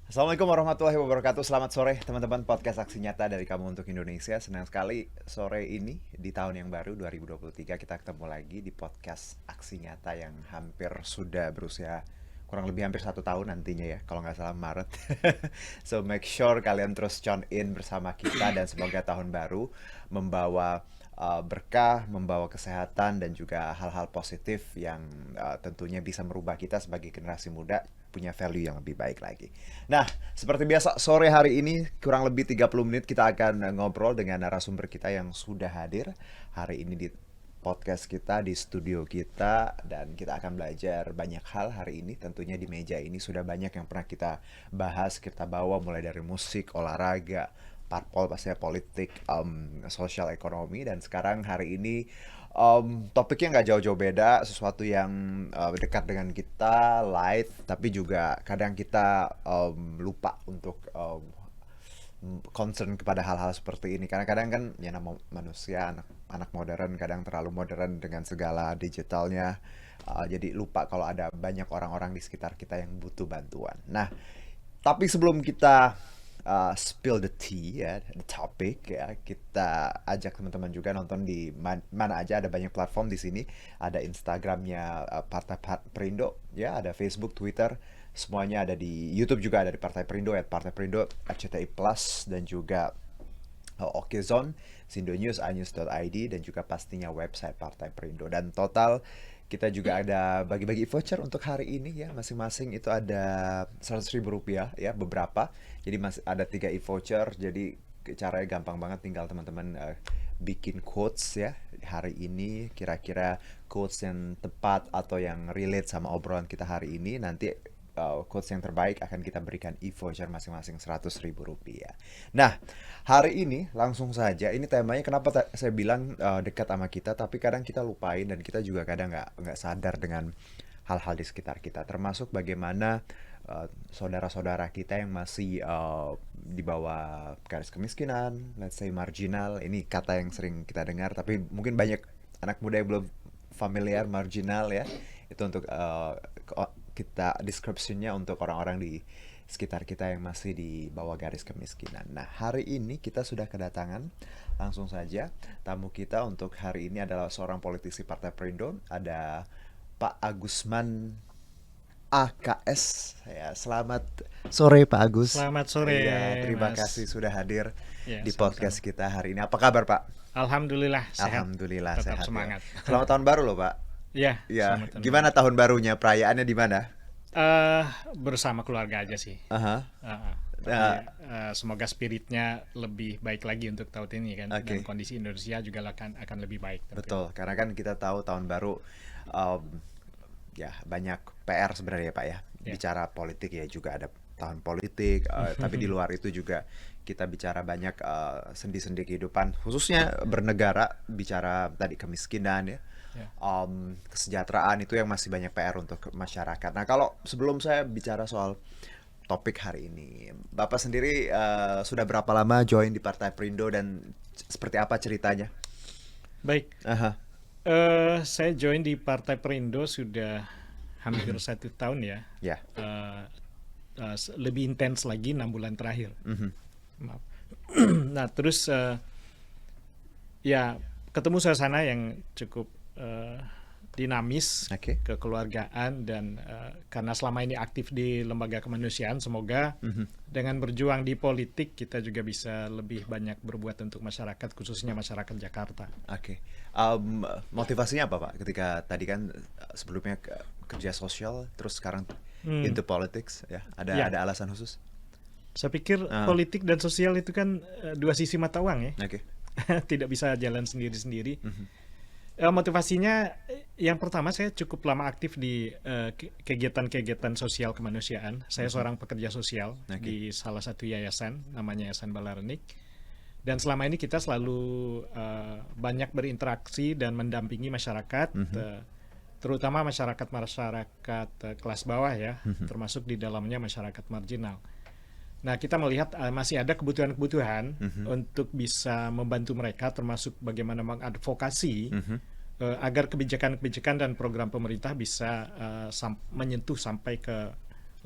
Assalamualaikum warahmatullahi wabarakatuh. Selamat sore teman-teman podcast Aksi Nyata dari Kamu untuk Indonesia. Senang sekali sore ini di tahun yang baru 2023 kita ketemu lagi di podcast Aksi Nyata yang hampir sudah berusia kurang lebih hampir 1 tahun nantinya ya, kalau nggak salah Maret. So make sure kalian terus tune in bersama kita dan semoga tahun baru membawa berkah, membawa kesehatan dan juga hal-hal positif yang tentunya bisa merubah kita sebagai generasi muda punya value yang lebih baik lagi. Nah, seperti biasa sore hari ini kurang lebih 30 menit kita akan ngobrol dengan narasumber kita yang sudah hadir hari ini di podcast kita, di studio kita, dan kita akan belajar banyak hal hari ini. Tentunya di meja ini sudah banyak yang pernah kita bahas, kita bawa mulai dari musik, olahraga, parpol, pastinya politik, sosial ekonomi, dan sekarang hari ini topiknya nggak jauh-jauh beda, sesuatu yang dekat dengan kita, light, tapi juga kadang kita lupa untuk concern kepada hal-hal seperti ini karena kadang kan ya nama manusia anak modern kadang terlalu modern dengan segala digitalnya. Jadi lupa kalau ada banyak orang-orang di sekitar kita yang butuh bantuan. Nah, tapi sebelum kita spill the tea ya, the topic ya, kita ajak teman-teman juga nonton di mana aja, ada banyak platform di sini. Ada Instagramnya Partai Perindo ya, ada Facebook, Twitter, semuanya ada di YouTube juga ada di Partai Perindo, Partai Perindo, RCTI Plus dan juga Okezone, Sindo News, iNews.id dan juga pastinya website Partai Perindo. Dan total kita juga ada bagi-bagi voucher untuk hari ini ya, masing-masing itu ada 100.000 rupiah ya, beberapa. Jadi masih ada 3 e-voucher, jadi caranya gampang banget, tinggal teman-teman bikin quotes ya hari ini, kira-kira quotes yang tepat atau yang relate sama obrolan kita hari ini. Nanti quotes yang terbaik akan kita berikan e-voucher masing-masing 100.000 rupiah. Nah, hari ini langsung saja, ini temanya kenapa saya bilang dekat sama kita, tapi kadang kita lupain dan kita juga kadang nggak sadar dengan hal-hal di sekitar kita, termasuk bagaimana saudara-saudara kita yang masih di bawah garis kemiskinan, let's say marginal. Ini kata yang sering kita dengar, tapi mungkin banyak anak muda yang belum familiar marginal ya. Itu untuk kita description-nya untuk orang-orang di sekitar kita yang masih di bawah garis kemiskinan. Nah, hari ini kita sudah kedatangan langsung saja tamu kita untuk hari ini adalah seorang politisi Partai Perindo, ada Pak Agusman AKS. Ya, selamat sore Pak Agus. Selamat sore, Iya, terima kasih Mas. sudah hadir Ya, di podcast sama-sama. kita hari ini. Apa kabar Pak? Alhamdulillah sehat, Alhamdulillah tetap sehat ya. semangat. Selamat tahun baru loh Pak. Ya, Ya, selamat tahun baru. gimana tahun barunya? Perayaannya di mana? Eh, Bersama keluarga aja sih. Aha. Tapi semoga spiritnya lebih baik lagi untuk tahun ini kan, dan Oke, kondisi Indonesia juga akan lebih baik tentunya. betul. Karena kan kita tahu tahun baru um, ya banyak PR sebenarnya ya Pak ya. Ya. Bicara politik ya juga ada tahun politik, tapi di luar itu juga kita bicara banyak sendi-sendi kehidupan, khususnya bernegara, bicara tadi kemiskinan ya, Ya. kesejahteraan itu yang masih banyak PR untuk masyarakat. Nah kalau sebelum saya bicara soal topik hari ini, Bapak sendiri sudah berapa lama join di Partai Perindo dan seperti apa ceritanya? Baik, Aha, saya join di Partai Perindo sudah hampir 1 tahun ya. ya. Eh, Lebih intens lagi 6 bulan terakhir. Mhm. Maaf. Nah, terus ya ketemu suasana yang cukup eh, dinamis, Oke. kekeluargaan, dan karena selama ini aktif di lembaga kemanusiaan, semoga Mhm. dengan berjuang di politik kita juga bisa lebih banyak berbuat untuk masyarakat, khususnya masyarakat Jakarta. Oke. Motivasinya apa Pak? Ketika tadi kan sebelumnya kerja sosial, terus sekarang Hmm, into politics, ya. ya, Ada alasan khusus? saya pikir Ah, politik dan sosial itu kan dua sisi mata uang ya, oke. tidak bisa jalan sendiri-sendiri. Mhm. Motivasinya, yang pertama saya cukup lama aktif di kegiatan-kegiatan sosial kemanusiaan. Saya Mhm. seorang pekerja sosial Oke. di salah satu yayasan, namanya Yayasan Balarenik. Dan selama ini kita selalu banyak berinteraksi dan mendampingi masyarakat, Mhm. terutama masyarakat-masyarakat kelas bawah ya, Mhm. termasuk di dalamnya masyarakat marginal. Nah, kita melihat masih ada kebutuhan-kebutuhan Mhm. untuk bisa membantu mereka, termasuk bagaimana mengadvokasi Mhm. agar kebijakan-kebijakan dan program pemerintah bisa menyentuh sampai ke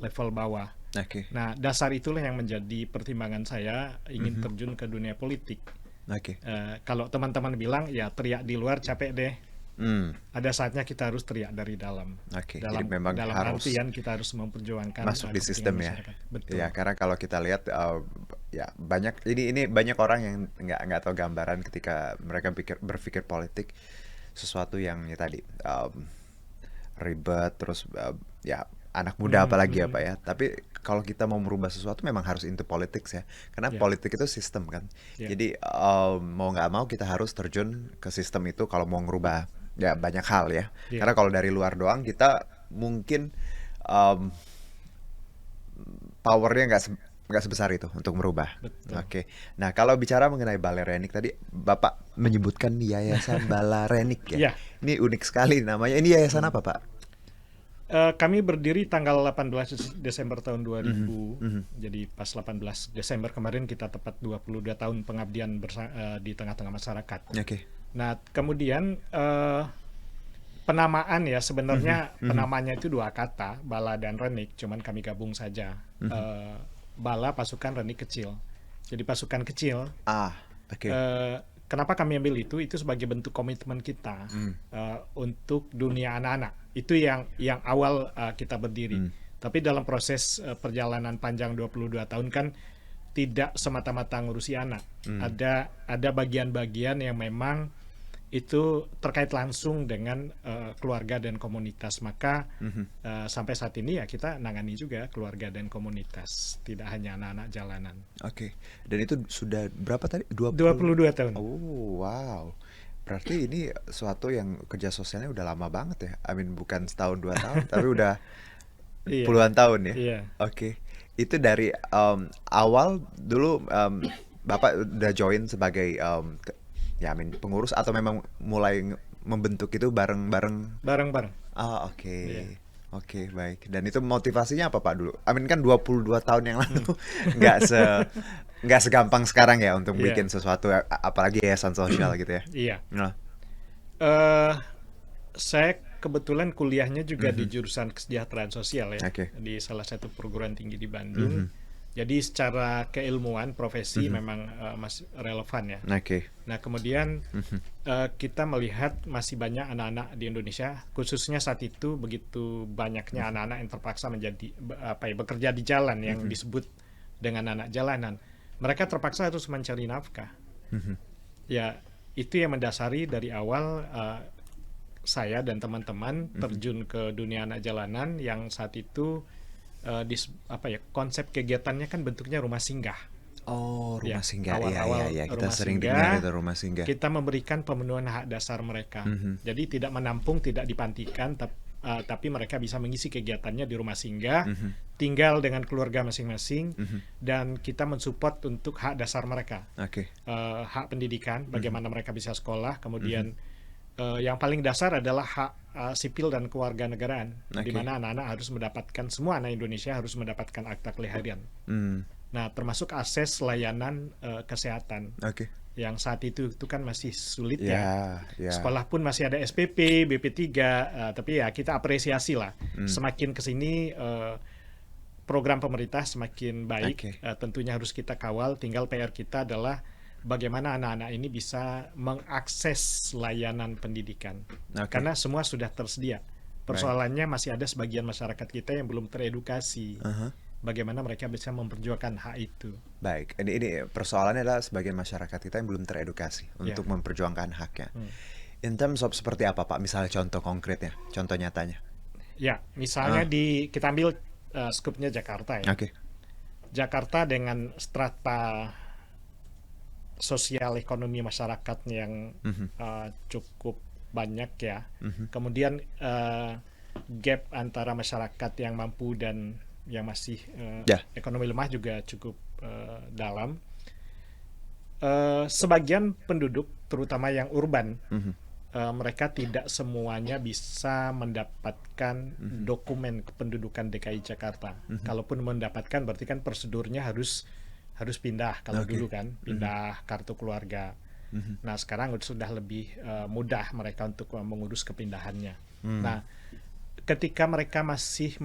level bawah. Oke. Nah, dasar itulah yang menjadi pertimbangan saya ingin Mhm. terjun ke dunia politik. Oke. Kalau teman-teman bilang ya teriak di luar capek deh, Hmm. ada saatnya kita harus teriak dari dalam. Oke. Jadi Dalam memang dalam harus artian kita harus memperjuangkan masuk di kepentingan sistem ya. masyarakat. Betul. Ya, karena kalau kita lihat ya banyak ini banyak orang yang nggak tahu gambaran ketika mereka berpikir politik sesuatu yang ya tadi ribet terus ya anak muda Mhm, apalagi mhm. apa ya. Tapi kalau kita mau merubah sesuatu memang harus into politics ya. Karena Ya, politik itu sistem kan. ya, Jadi mau nggak mau kita harus terjun ke sistem itu kalau mau ngerubah ya banyak hal ya. ya, Karena kalau dari luar doang kita mungkin um, powernya nggak sebesar itu untuk merubah. betul. Oke. Nah, kalau bicara mengenai Balerenik tadi Bapak menyebutkan Yayasan Balarenik ya. Ya, Ini unik sekali namanya. Ini yayasan apa, Pak? kami berdiri tanggal 18 Desember tahun Mhm, 2000. mhm. Jadi pas 18 Desember kemarin kita tepat 22 tahun pengabdian di tengah-tengah masyarakat. Oke. Nah, kemudian penamaan ya Mhm, sebenarnya mhm, penamanya itu dua kata, Bala dan Renik, cuman kami gabung saja. mhm. Eh, Bala pasukan, Renik kecil. Jadi pasukan kecil. Ah, oke. eh, Kenapa kami ambil itu sebagai bentuk komitmen kita Hmm, untuk dunia anak-anak. Itu yang awal kita berdiri. hmm, Tapi dalam proses perjalanan panjang 22 tahun kan tidak semata-mata ngurusi anak. hmm. Ada bagian-bagian yang memang itu terkait langsung dengan keluarga dan komunitas. Maka Mhm. sampai saat ini ya kita nangani juga keluarga dan komunitas, tidak hanya anak-anak jalanan. Oke. Dan itu sudah berapa tadi? 20. 22 tahun. Oh, wow. Berarti ini suatu yang kerja sosialnya udah lama banget ya. I mean bukan setahun 2 tahun, tapi udah Iya, puluhan tahun ya. iya. Oke. Itu dari awal dulu Bapak udah join sebagai ya I mean pengurus atau memang mulai membentuk itu bareng-bareng. Bareng-bareng. Ah, oke. Iya. Oke, baik. Dan itu motivasinya apa Pak dulu? I mean kan 22 tahun yang Hmm. lalu nggak se nggak segampang sekarang ya untuk Iya, bikin sesuatu apalagi yayasan sosial gitu ya. iya. Nah, Eh, saya kebetulan kuliahnya juga di mhm. jurusan kesejahteraan sosial ya, Oke. di salah satu perguruan tinggi di Bandung. Mhm. Jadi secara keilmuan profesi Mhm. memang masih relevan ya. Oke. Nah, kemudian Mhm. kita melihat masih banyak anak-anak di Indonesia, khususnya saat itu begitu banyaknya Mhm. anak-anak yang terpaksa menjadi bekerja di jalan yang Mhm. disebut dengan anak jalanan. Mereka terpaksa harus mencari nafkah. Mhm. Ya, itu yang mendasari dari awal saya dan teman-teman Mhm. terjun ke dunia anak jalanan yang saat itu konsep kegiatannya kan bentuknya rumah singgah. Oh, rumah Ya, singgah. Iya, iya, awal-awal iya. Kita rumah sering dengar itu singgah rumah singgah. kita memberikan pemenuhan hak dasar mereka. Mhm. Jadi tidak menampung, tidak dipantikan, tapi mereka bisa mengisi kegiatannya di rumah singgah, Mhm. tinggal dengan keluarga masing-masing, Mhm. dan kita mensupport untuk hak dasar mereka. Oke. Hak pendidikan, Mhm. bagaimana mereka bisa sekolah, Mhm. kemudian yang paling dasar adalah hak sipil dan kewarganegaraan, di Oke. mana anak-anak harus mendapatkan, semua anak Indonesia harus mendapatkan akta kelahiran. Hmm. Nah, termasuk akses layanan kesehatan Oke. yang saat itu kan masih sulit ya. Ya, ya. Sekolah pun masih ada SPP, BP3, tapi ya kita apresiasi lah. Hmm. Semakin kesini program pemerintah semakin baik, Oke. tentunya harus kita kawal. Tinggal PR kita adalah bagaimana anak-anak ini bisa mengakses layanan pendidikan. Oke. Karena semua sudah tersedia. Baik. Persoalannya masih ada sebagian masyarakat kita yang belum teredukasi. Aha. Bagaimana mereka bisa memperjuangkan hak itu. Baik, ini persoalannya adalah sebagian masyarakat kita yang belum teredukasi Ya. untuk memperjuangkan haknya. Hmm. In terms of seperti apa Pak? Misalnya contoh konkretnya, contoh nyatanya. Ya, misalnya Ah, kita ambil skupnya Jakarta ya. oke. Jakarta dengan strata sosial ekonomi masyarakatnya yang Mhm. cukup banyak ya. Mhm. Kemudian gap antara masyarakat yang mampu dan yang masih Ya. ekonomi lemah juga cukup dalam. Sebagian penduduk, terutama yang urban, Mhm. mereka tidak semuanya bisa mendapatkan Mhm. dokumen kependudukan DKI Jakarta. Mhm. Kalaupun mendapatkan, berarti kan prosedurnya harus pindah. Kalau Oke. dulu kan Mhm. pindah kartu keluarga. Mhm. Nah, sekarang sudah lebih mudah mereka untuk mengurus kepindahannya. Hmm. Nah, ketika mereka masih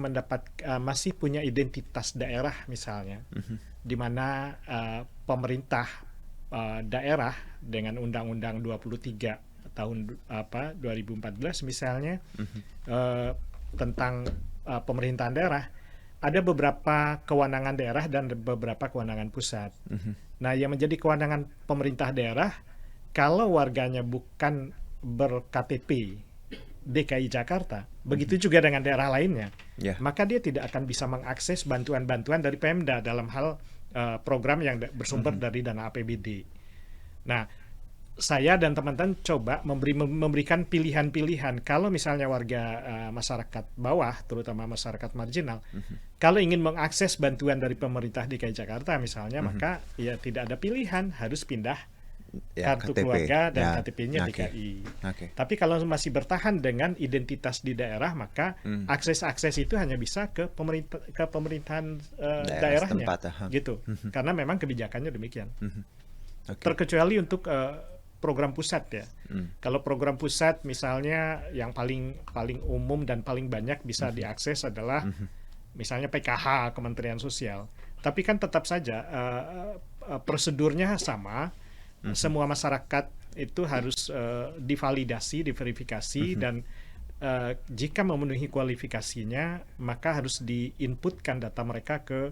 punya identitas daerah misalnya, di mana pemerintah daerah dengan Undang-Undang 23 tahun 2014 misalnya, eh, tentang pemerintahan daerah, ada beberapa kewenangan daerah dan beberapa kewenangan pusat. Nah, yang menjadi kewenangan pemerintah daerah, kalau warganya bukan ber-KTP DKI Jakarta, begitu juga dengan daerah lainnya, Ya. maka dia tidak akan bisa mengakses bantuan-bantuan dari Pemda dalam hal program yang bersumber dari dana APBD. Nah, saya dan teman-teman coba memberikan pilihan-pilihan. Kalau misalnya warga masyarakat bawah, terutama masyarakat marginal, kalau ingin mengakses bantuan dari pemerintah DKI Jakarta misalnya, maka ya tidak ada pilihan, harus pindah Ya, kartu KTP. keluarga dan Ya. KTP-nya Oke. DKI. Oke. Tapi kalau masih bertahan dengan identitas di daerah, maka akses-akses itu hanya bisa ke pemerintahan Daerah daerahnya, setempat, aha. gitu. Karena memang kebijakannya demikian. Oke. Terkecuali untuk program pusat ya. Kalau program pusat misalnya yang paling umum dan paling banyak bisa diakses adalah misalnya PKH, Kementerian Sosial. Tapi kan tetap saja prosedurnya sama. Semua masyarakat itu harus divalidasi, diverifikasi, dan jika memenuhi kualifikasinya, maka harus diinputkan data mereka ke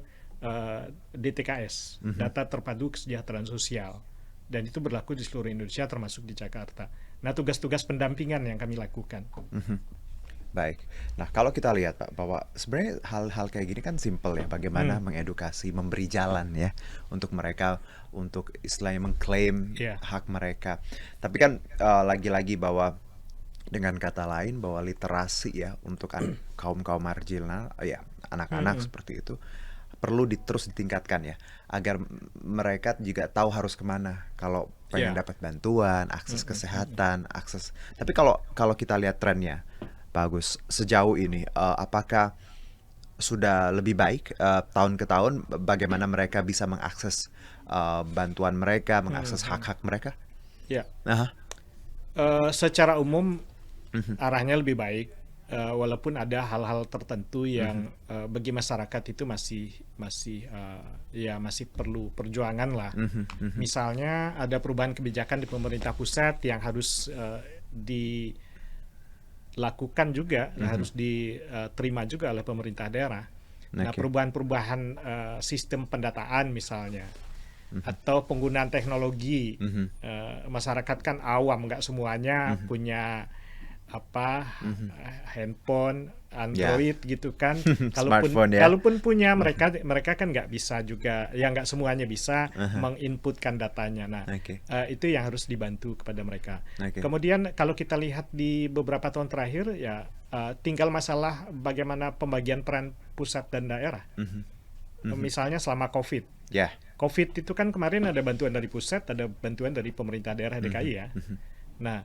DTKS, data terpadu kesejahteraan sosial. Dan itu berlaku di seluruh Indonesia termasuk di Jakarta. Nah, tugas-tugas pendampingan yang kami lakukan. Baik. Nah, kalau kita lihat Pak, bahwa sebenarnya hal-hal kayak gini kan simple ya, bagaimana mengedukasi, memberi jalan ya untuk mereka untuk istilahnya mengklaim Iya. hak mereka. Tapi kan lagi-lagi bahwa dengan kata lain bahwa literasi ya untuk kaum-kaum marginal ya anak-anak seperti itu perlu terus ditingkatkan ya agar mereka juga tahu harus kemana kalau pengen Ya. dapat bantuan, akses kesehatan, akses. Tapi kalau kita lihat trennya, bagus sejauh ini, apakah sudah lebih baik tahun ke tahun bagaimana mereka bisa mengakses bantuan mereka, mengakses hak-hak mereka? Ya. Aha. Secara umum arahnya lebih baik, walaupun ada hal-hal tertentu yang bagi masyarakat itu masih perlu perjuangan lah. Misalnya ada perubahan kebijakan di pemerintah pusat yang harus dilakukan juga, harus diterima juga oleh pemerintah daerah. Nah, Oke. perubahan-perubahan sistem pendataan misalnya, atau penggunaan teknologi. Masyarakat kan awam, nggak semuanya punya handphone Android gitu kan. Smartphone ya. Kalaupun punya, mereka kan nggak bisa juga, ya nggak semuanya bisa menginputkan datanya. Nah, Oke. itu yang harus dibantu kepada mereka. Oke. Kemudian kalau kita lihat di beberapa tahun terakhir ya, tinggal masalah bagaimana pembagian peran pusat dan daerah. Misalnya selama COVID. Ya. COVID itu kan kemarin ada bantuan dari pusat, ada bantuan dari pemerintah daerah DKI ya. Nah,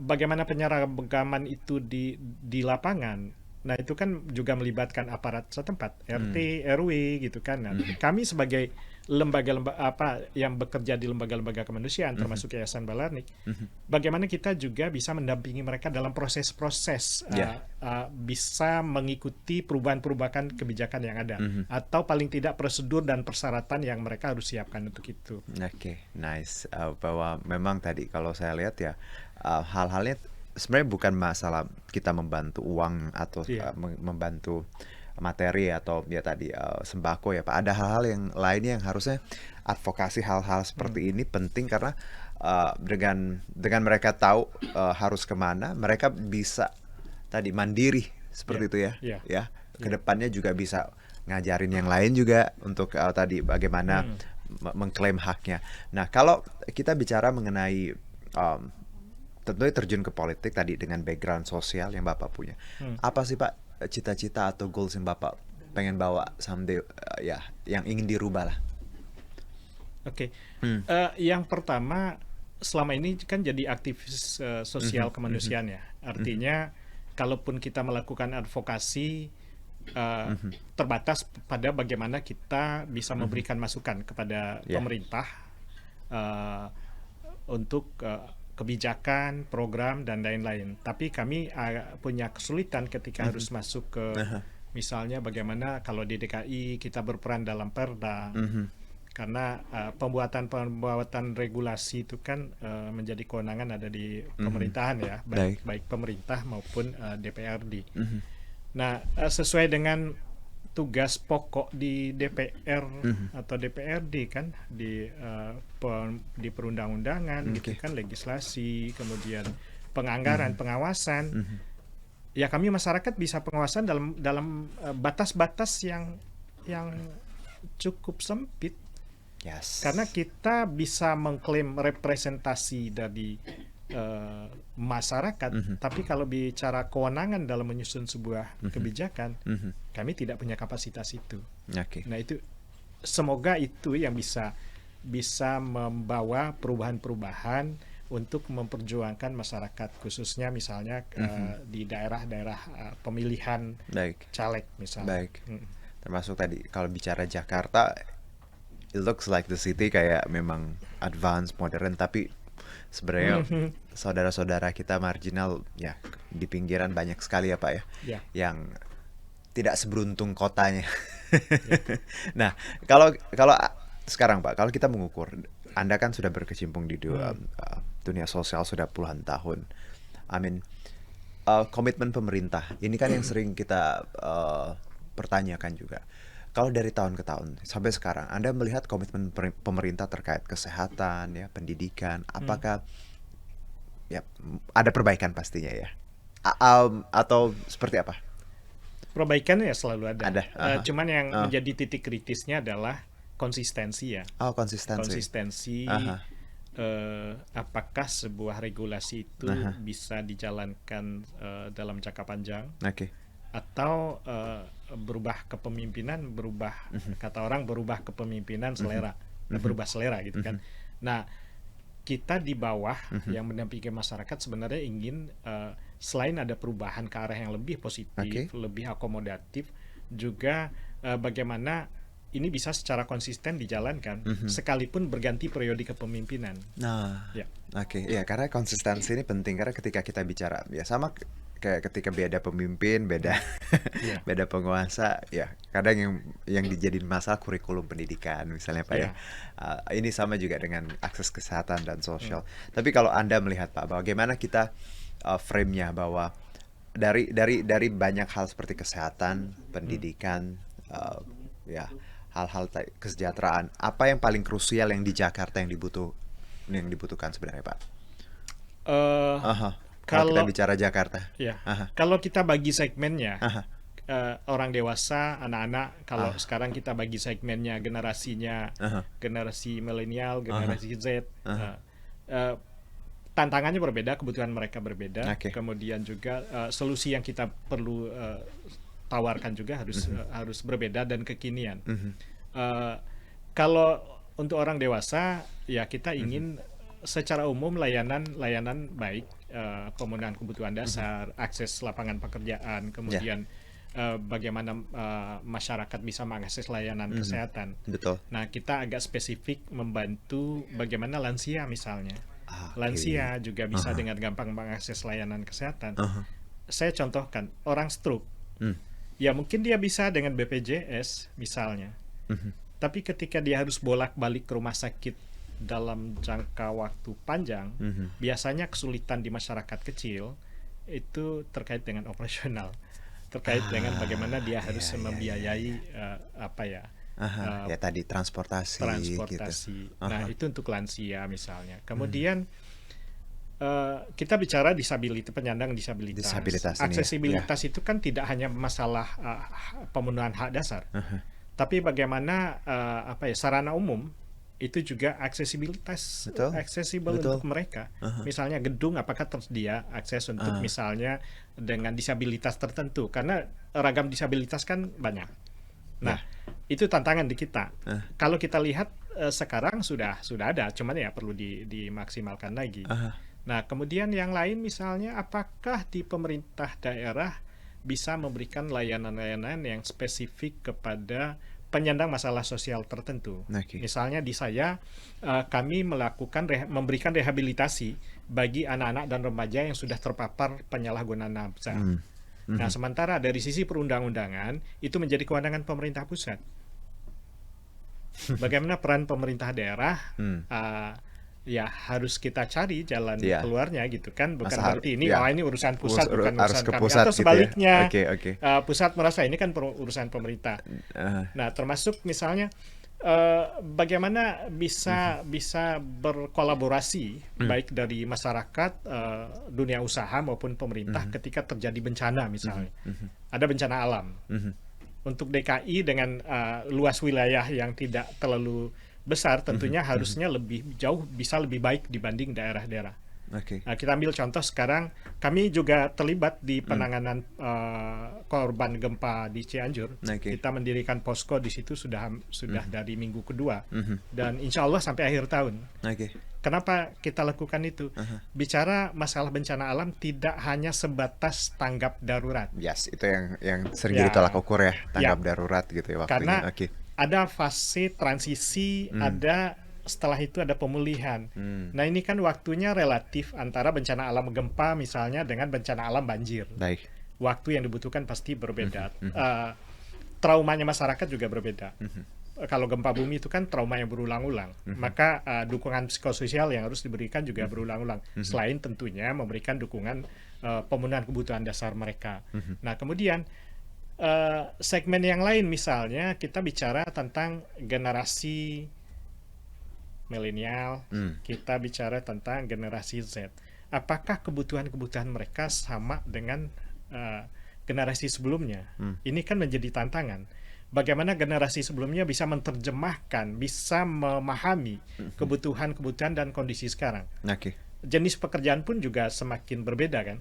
bagaimana penyeragaman itu di lapangan? Nah, itu kan juga melibatkan aparat setempat, RT, RW gitu kan. Nah, kami sebagai lembaga yang bekerja di lembaga-lembaga kemanusiaan, termasuk Yayasan Balarnik, bagaimana kita juga bisa mendampingi mereka dalam proses-proses, bisa mengikuti perubahan-perubahan kebijakan yang ada, atau paling tidak prosedur dan persyaratan yang mereka harus siapkan untuk itu. Oke, nice. Bahwa memang tadi kalau saya lihat ya hal-halnya sebenarnya bukan masalah kita membantu uang atau membantu materi atau ya tadi sembako ya Pak. Ada hal-hal yang lainnya yang harusnya advokasi hal-hal seperti ini penting karena dengan mereka tahu harus kemana, mereka bisa tadi mandiri seperti itu ya. Ya, kedepannya juga bisa ngajarin yang lain juga untuk tadi bagaimana mengklaim haknya. Nah, kalau kita bicara mengenai tentunya terjun ke politik tadi dengan background sosial yang Bapak punya. Apa sih Pak cita-cita atau goals yang Bapak pengen bawa someday ya yang ingin dirubah lah? Oke. Yang pertama, selama ini kan jadi aktivis sosial kemanusiaan ya. Artinya kalaupun kita melakukan advokasi terbatas pada bagaimana kita bisa memberikan masukan kepada pemerintah untuk kebijakan, program dan lain-lain. Tapi kami punya kesulitan ketika harus masuk ke misalnya bagaimana kalau di DKI kita berperan dalam Perda. Karena pembuatan regulasi itu kan menjadi kewenangan ada di pemerintahan ya, baik pemerintah maupun DPRD. Nah, sesuai dengan tugas pokok di DPR atau DPRD kan di perundang-undangan gitu kan, legislasi, kemudian penganggaran, pengawasan. Ya kami masyarakat bisa pengawasan dalam batas-batas yang cukup sempit. Karena kita bisa mengklaim representasi dari masyarakat, tapi kalau bicara kewenangan dalam menyusun sebuah kebijakan, kami tidak punya kapasitas itu. Nah itu semoga itu yang bisa membawa perubahan-perubahan untuk memperjuangkan masyarakat, khususnya misalnya di daerah-daerah pemilihan caleg misalnya. Termasuk tadi kalau bicara Jakarta, it looks like the city kayak memang advance, modern, tapi sebenarnya saudara-saudara kita marginal ya di pinggiran banyak sekali ya Pak ya, yang tidak seberuntung kotanya. Nah, kalau sekarang Pak, kalau kita mengukur, Anda kan sudah berkecimpung di dunia sosial sudah puluhan tahun. Komitmen pemerintah ini kan yang sering kita pertanyakan juga. Kalau dari tahun ke tahun sampai sekarang, Anda melihat komitmen pemerintah terkait kesehatan, ya, pendidikan, apakah ya ada perbaikan pastinya ya, atau seperti apa? Perbaikan ya selalu ada. Cuman yang menjadi titik kritisnya adalah konsistensi ya. Konsistensi. Apakah sebuah regulasi itu bisa dijalankan dalam jangka panjang? Atau berubah kepemimpinan, kata orang berubah kepemimpinan selera, berubah selera gitu kan. Nah, kita di bawah yang mendampingi masyarakat sebenarnya ingin selain ada perubahan ke arah yang lebih positif, lebih akomodatif, juga bagaimana ini bisa secara konsisten dijalankan sekalipun berganti periode kepemimpinan. Ya, karena konsistensi ini penting, karena ketika kita bicara ya sama kayak ketika beda pemimpin, beda beda penguasa, ya kadang yang dijadiin masalah kurikulum pendidikan misalnya Pak ya. Ini sama juga dengan akses kesehatan dan sosial. Tapi kalau Anda melihat Pak, bagaimana kita frame-nya bahwa dari banyak hal seperti kesehatan, pendidikan, ya hal-hal kesejahteraan, apa yang paling krusial yang di Jakarta yang dibutuhkan sebenarnya Pak? Kalau kita bicara Jakarta. Kalau kita bagi segmennya, orang dewasa, anak-anak, kalau sekarang kita bagi segmennya generasinya, generasi milenial, generasi Z, tantangannya berbeda, kebutuhan mereka berbeda, kemudian juga solusi yang kita perlu tawarkan juga harus berbeda dan kekinian. Kalau untuk orang dewasa, ya kita ingin secara umum layanan baik, pemenuhan kebutuhan dasar, akses lapangan pekerjaan, kemudian bagaimana masyarakat bisa mengakses layanan kesehatan. Nah, kita agak spesifik membantu bagaimana lansia misalnya. Lansia juga bisa dengan gampang mengakses layanan kesehatan. Saya contohkan orang stroke. Ya mungkin dia bisa dengan BPJS misalnya. Tapi ketika dia harus bolak-balik ke rumah sakit dalam jangka waktu panjang, biasanya kesulitan di masyarakat kecil itu terkait dengan operasional, terkait dengan bagaimana dia harus membiayai tadi transportasi. Gitu. Nah itu untuk lansia misalnya. Kemudian kita bicara penyandang disabilitas. Aksesibilitas itu kan tidak hanya masalah pemenuhan hak dasar, tapi bagaimana sarana umum itu juga aksesibilitas, aksesibel untuk mereka. Misalnya gedung apakah tersedia akses untuk misalnya dengan disabilitas tertentu, karena ragam disabilitas kan banyak. Nah, itu tantangan di kita. Kalau kita lihat sekarang sudah ada, cuman ya perlu dimaksimalkan lagi. Nah, kemudian yang lain misalnya apakah di pemerintah daerah bisa memberikan layanan-layanan yang spesifik kepada penyandang masalah sosial tertentu. Misalnya di saya, kami memberikan rehabilitasi bagi anak-anak dan remaja yang sudah terpapar penyalahgunaan narkoba. Hmm. Nah, sementara dari sisi perundang-undangan itu menjadi kewenangan pemerintah pusat. Bagaimana peran pemerintah daerah? Ya harus kita cari jalan Iya. keluarnya gitu kan, bukan Masa berarti ini ya. ini urusan pusat bukan Harus urusan ke kami, pusat atau gitu ya. sebaliknya. Oke. Pusat merasa ini kan urusan pemerintah. Nah, termasuk misalnya bagaimana bisa berkolaborasi baik dari masyarakat, dunia usaha maupun pemerintah ketika terjadi bencana misalnya. Ada bencana alam. Untuk DKI dengan luas wilayah yang tidak terlalu besar, tentunya harusnya bisa lebih baik dibanding daerah-daerah. Kita ambil contoh sekarang, kami juga terlibat di penanganan korban gempa di Cianjur. Kita mendirikan posko di situ sudah dari minggu kedua, dan insya Allah sampai akhir tahun. Kenapa kita lakukan itu? Bicara masalah bencana alam tidak hanya sebatas tanggap darurat. Yes, itu yang sering jadi tolak ukur ya, tanggap darurat gitu ya waktunya. Karena ada fase transisi, setelah itu ada pemulihan. Nah, ini kan waktunya relatif antara bencana alam gempa misalnya dengan bencana alam banjir. Baik. Waktu yang dibutuhkan pasti berbeda. Traumanya masyarakat juga berbeda. Kalau gempa bumi itu kan trauma yang berulang-ulang, maka dukungan psikososial yang harus diberikan juga berulang-ulang. Selain tentunya memberikan dukungan pemenuhan kebutuhan dasar mereka. Nah, kemudian segmen yang lain misalnya kita bicara tentang generasi milenial, kita bicara tentang generasi Z. Apakah kebutuhan-kebutuhan mereka sama dengan generasi sebelumnya? Ini kan menjadi tantangan. Bagaimana generasi sebelumnya bisa menerjemahkan, bisa memahami kebutuhan-kebutuhan dan kondisi sekarang. Jenis pekerjaan pun juga semakin berbeda kan.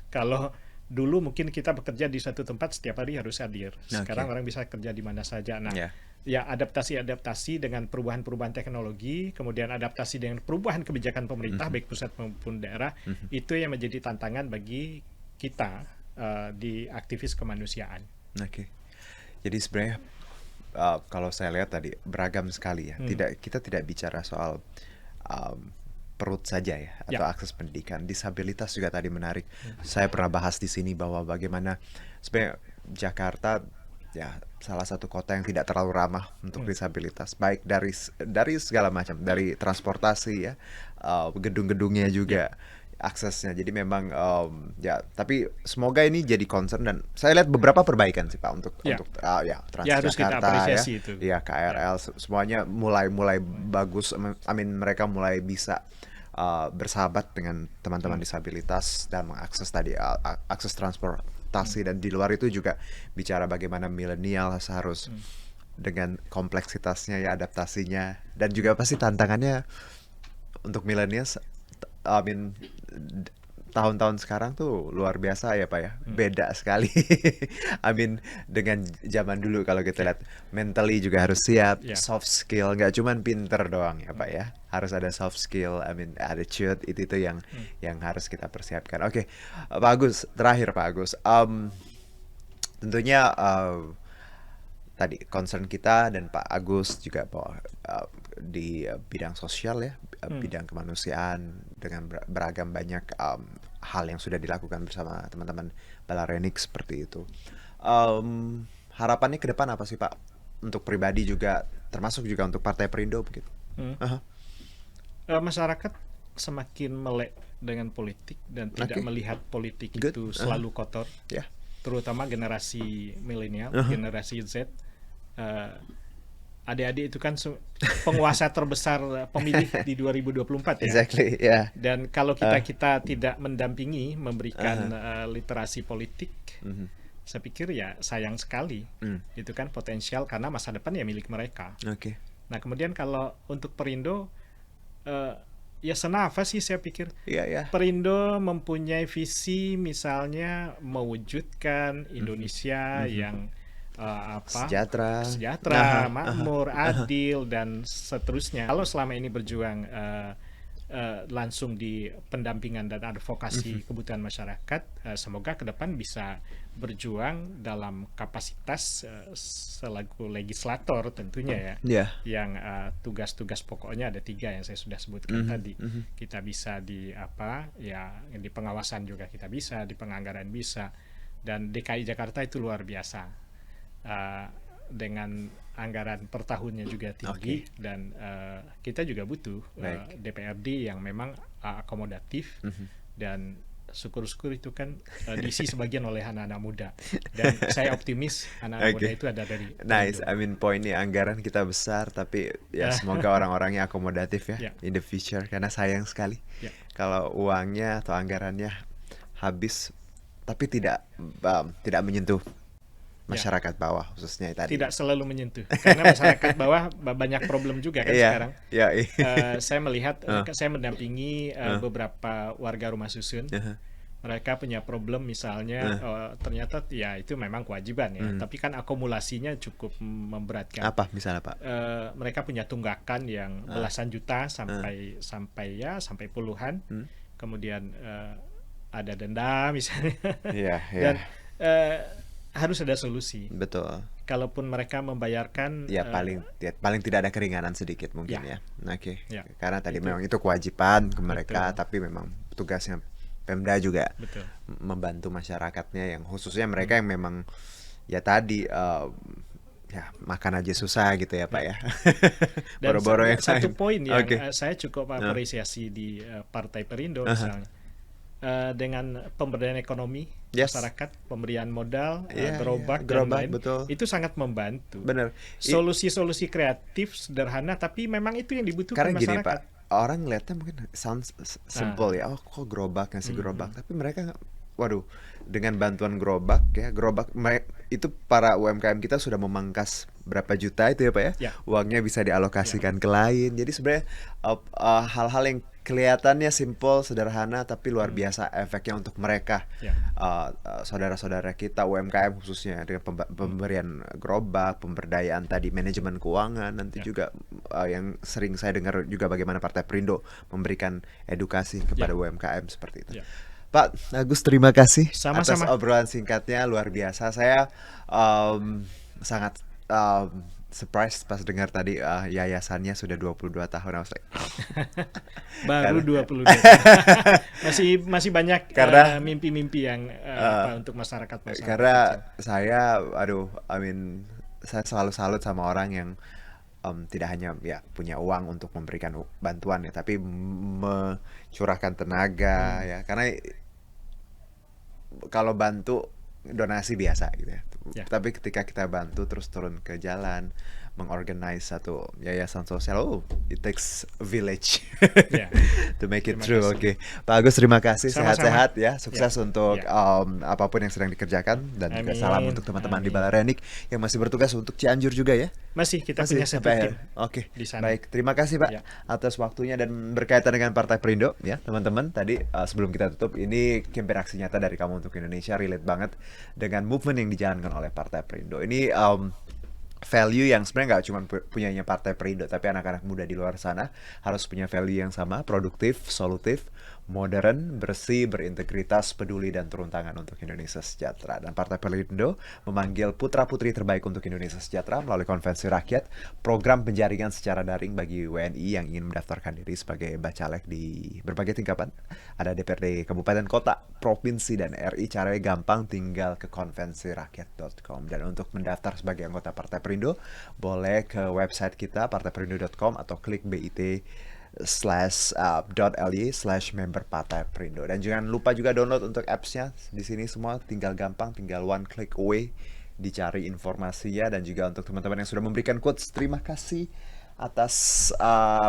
Kalau dulu mungkin kita bekerja di satu tempat setiap hari harus hadir. Sekarang orang bisa kerja di mana saja. Nah, ya adaptasi dengan perubahan-perubahan teknologi, kemudian adaptasi dengan perubahan kebijakan pemerintah baik pusat maupun daerah, itu yang menjadi tantangan bagi kita di aktivis kemanusiaan. Jadi sebenarnya kalau saya lihat tadi beragam sekali ya. Kita tidak bicara soal perut saja ya, atau akses pendidikan. Disabilitas juga tadi menarik. Saya pernah bahas di sini bahwa bagaimana sebenarnya Jakarta ya salah satu kota yang tidak terlalu ramah untuk disabilitas, baik dari segala macam, dari transportasi ya, gedung-gedungnya juga, aksesnya. Jadi memang ya, tapi semoga ini jadi concern, dan saya lihat beberapa perbaikan sih Pak untuk harus kita Transjakarta apresiasi itu. Ya KRL semuanya mulai bagus. Mereka mulai bisa bersahabat dengan teman-teman disabilitas dan mengakses tadi akses transportasi, dan di luar itu juga bicara bagaimana milenial harus dengan kompleksitasnya ya, adaptasinya, dan juga pasti tantangannya untuk milenial. Tahun-tahun sekarang tuh luar biasa ya Pak ya, beda sekali. Dengan zaman dulu kalau kita lihat, mentally juga harus siap, soft skill, nggak cuman pinter doang ya Pak ya, harus ada soft skill, attitude, itu yang harus kita persiapkan. Oke, Pak Agus, terakhir Pak Agus, tentunya tadi concern kita dan Pak Agus juga bahwa di bidang sosial ya, bidang kemanusiaan, dengan beragam banyak hal yang sudah dilakukan bersama teman-teman Balarenik seperti itu. Harapannya ke depan apa sih Pak? Untuk pribadi juga, termasuk juga untuk Partai Perindo begitu. Masyarakat semakin melek dengan politik dan tidak melihat politik itu selalu kotor. Terutama generasi milenial, generasi Z. Adik-adik itu kan penguasa terbesar pemilih di 2024 ya. Exactly, Dan kalau kita tidak mendampingi, memberikan literasi politik, saya pikir ya sayang sekali. Itu kan potensial, karena masa depan ya milik mereka. Nah, kemudian kalau untuk Perindo, ya senafas sih saya pikir. Perindo mempunyai visi misalnya mewujudkan Indonesia yang sejahtera, makmur, adil, dan seterusnya. Kalau selama ini berjuang langsung di pendampingan dan advokasi kebutuhan masyarakat, semoga ke depan bisa berjuang dalam kapasitas selaku legislator tentunya ya, Ya. yang tugas-tugas pokoknya ada 3 yang saya sudah sebutkan tadi. Kita bisa di di pengawasan juga kita bisa, di penganggaran bisa, dan DKI Jakarta itu luar biasa. Dengan anggaran per tahunnya juga tinggi, dan kita juga butuh DPRD yang memang akomodatif, dan syukur-syukur itu kan diisi sebagian oleh anak-anak muda, dan saya optimis anak-anak muda itu ada dari Nice, Indo. I mean poinnya anggaran kita besar, tapi ya semoga orang-orangnya akomodatif ya in the future, karena sayang sekali kalau uangnya atau anggarannya habis tapi tidak menyentuh masyarakat bawah khususnya tadi. Tidak selalu menyentuh, karena masyarakat bawah banyak problem juga kan sekarang. Saya melihat, saya mendampingi beberapa warga rumah susun. Mereka punya problem misalnya, ternyata ya itu memang kewajiban ya, tapi kan akumulasinya cukup memberatkan. Apa misalnya Pak? Mereka punya tunggakan yang belasan juta sampai puluhan, kemudian ada denda misalnya, dan harus ada solusi. Betul. Kalaupun mereka membayarkan, paling tidak ada keringanan sedikit mungkin ya. Oke. Karena tadi memang itu kewajiban ke mereka, tapi memang tugasnya Pemda juga membantu masyarakatnya, yang khususnya mereka yang memang ya tadi ya makan aja susah gitu ya Pak ya. Dan Boro-boro yang satu lain. poin yang saya cukup apresiasi di Partai Perindo misalnya, dengan pemberdayaan ekonomi masyarakat, pemberian modal, gerobak dan lain, betul. itu sangat membantu. Bener. Solusi-solusi kreatif sederhana, tapi memang itu yang dibutuhkan Karena masyarakat. gini Pak, orang ngeliatnya mungkin sounds simple ya, kok gerobak, ngasih gerobak, tapi mereka waduh, dengan bantuan gerobak itu para UMKM kita sudah memangkas berapa juta itu ya Pak ya, uangnya bisa dialokasikan ke lain. Jadi sebenarnya hal-hal yang kelihatannya simple, sederhana, tapi luar biasa efeknya untuk mereka, saudara-saudara kita UMKM khususnya, dengan pemberian gerobak, pemberdayaan tadi, manajemen keuangan, nanti juga yang sering saya dengar juga bagaimana Partai Perindo memberikan edukasi kepada UMKM seperti itu. Pak Agus, terima kasih atas obrolan singkatnya, luar biasa. Saya sangat surprise pas dengar tadi yayasannya sudah 22 tahun. I was like, baru 22 masih banyak mimpi-mimpi yang untuk masyarakat. Karena saya saya selalu salut sama orang yang tidak hanya punya uang untuk memberikan bantuan ya, tapi mencurahkan tenaga ya, karena kalau bantu donasi biasa gitu ya. Tapi ketika kita bantu terus turun ke jalan, mengorganize satu yayasan sosial, it takes a village to make it true. Oke. Pak Agus, terima kasih, sehat-sehat ya, sukses untuk apapun yang sedang dikerjakan, dan juga salam untuk teman-teman di Balarenik yang masih bertugas untuk Cianjur juga ya. Kita punya satu tim. Oke. Di sana. Baik, terima kasih Pak atas waktunya dan berkaitan dengan Partai Perindo ya, teman-teman. Tadi sebelum kita tutup, ini campaign aksi nyata dari Kamu Untuk Indonesia, relate banget dengan movement yang dijalankan oleh Partai Perindo. Ini value yang sebenarnya nggak cuma punyanya Partai Perindo, tapi anak-anak muda di luar sana harus punya value yang sama, produktif, solutif, modern, bersih, berintegritas, peduli, dan turun tangan untuk Indonesia sejahtera. Dan Partai Perindo memanggil putra-putri terbaik untuk Indonesia sejahtera melalui konvensi rakyat, program penjaringan secara daring bagi WNI yang ingin mendaftarkan diri sebagai bacalek di berbagai tingkatan. Ada DPRD Kabupaten, Kota, Provinsi, dan RI. Caranya gampang, tinggal ke konvensirakyat.com. Dan untuk mendaftar sebagai anggota Partai Perindo, boleh ke website kita partaiperindo.com atau klik bit.ly/member Partai Perindo. Dan jangan lupa juga download untuk apps-nya. Di sini semua tinggal gampang, tinggal one click away, dicari informasinya. Dan juga untuk teman-teman yang sudah memberikan quotes, terima kasih atas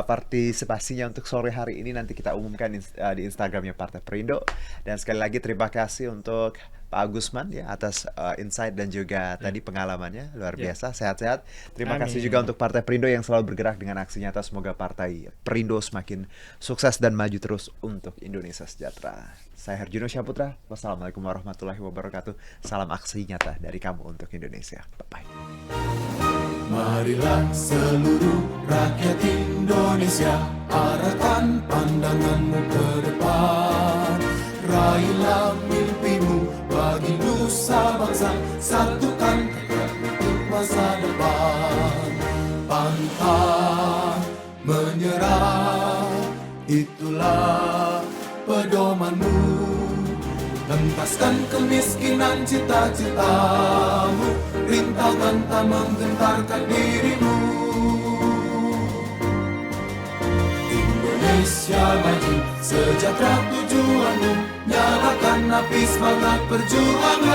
partisipasinya untuk sore hari ini. Nanti kita umumkan di Instagramnya Partai Perindo. Dan sekali lagi terima kasih untuk Pak Agusman ya atas insight dan juga tadi pengalamannya, luar biasa. Sehat-sehat. Terima kasih juga untuk Partai Perindo yang selalu bergerak dengan aksi nyata. Semoga Partai Perindo semakin sukses dan maju terus untuk Indonesia sejahtera. Saya Herjuno Syaputra. Wassalamualaikum warahmatullahi wabarakatuh. Salam aksi nyata dari Kamu Untuk Indonesia. Bye bye. Marilah seluruh rakyat Indonesia, arahkan pandanganmu ke depan. Raihlah mimpimu bagi nusa bangsa, satukan tekad untuk masa depan. Pantang menyerah, itulah pedomanmu. Hentaskan kemiskinan cita-citamu, rintangan tak menggentarkan dirimu. Indonesia maju, sejahtera tujuanmu, nyalakan api semangat perjuangan.